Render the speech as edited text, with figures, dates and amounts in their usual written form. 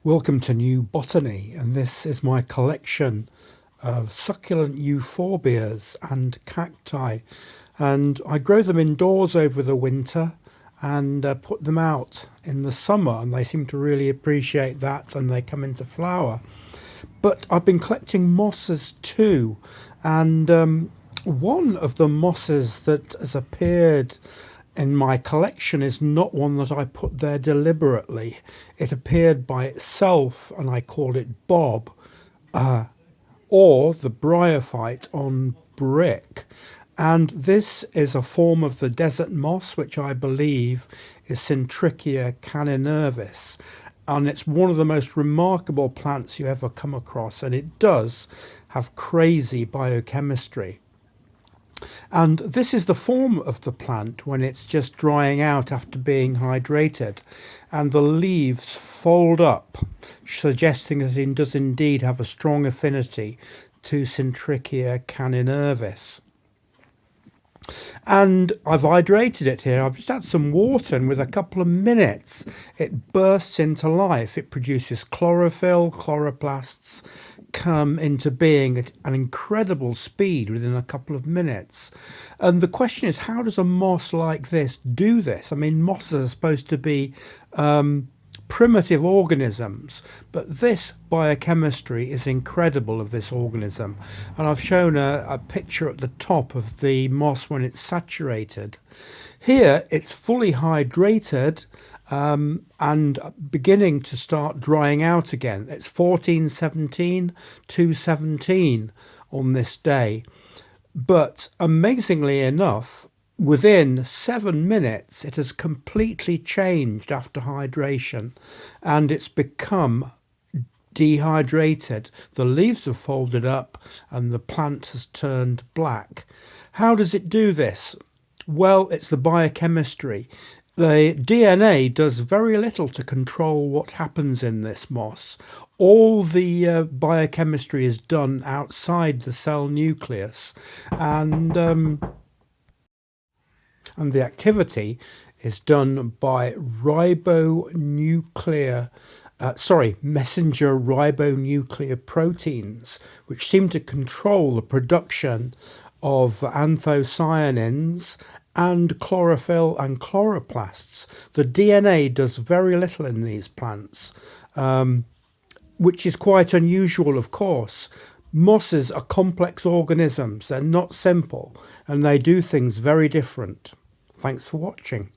Welcome to New Botany, and this is my collection of succulent euphorbias and cacti, and I grow them indoors over the winter and put them out in the summer, and they seem to really appreciate that, and they come into flower. But I've been collecting mosses too, and one of the mosses that has appeared in my collection is not one that I put there deliberately. It appeared by itself, and I called it Bob, or the bryophyte on brick. And this is a form of the desert moss, which I believe is Syntrichia caninervis. And it's one of the most remarkable plants you ever come across, and it does have crazy biochemistry. And this is the form of the plant when it's just drying out after being hydrated, and the leaves fold up, suggesting that it does indeed have a strong affinity to Syntrichia caninervis. And I've hydrated it here. I've just had some water, and with a couple of minutes it bursts into life. It produces chlorophyll, chloroplasts come into being at an incredible speed within a couple of minutes. And the question is, how does a moss like this do this? I mean, mosses are supposed to be primitive organisms, but this biochemistry is incredible of this organism. And I've shown a picture at the top of the moss when it's saturated. Here it's fully hydrated and beginning to start drying out again. It's 1417 217 on this day, but amazingly enough, within 7 minutes it has completely changed after hydration, and it's become dehydrated. The leaves have folded up and the plant has turned black. How does it do this? Well, it's the biochemistry. The DNA does very little to control what happens in this moss. All the biochemistry is done outside the cell nucleus, and the activity is done by messenger ribonuclear proteins, which seem to control the production of anthocyanins and chlorophyll and chloroplasts. The DNA does very little in these plants, which is quite unusual, of course. Mosses are complex organisms. They're not simple, and they do things very different. Thanks for watching.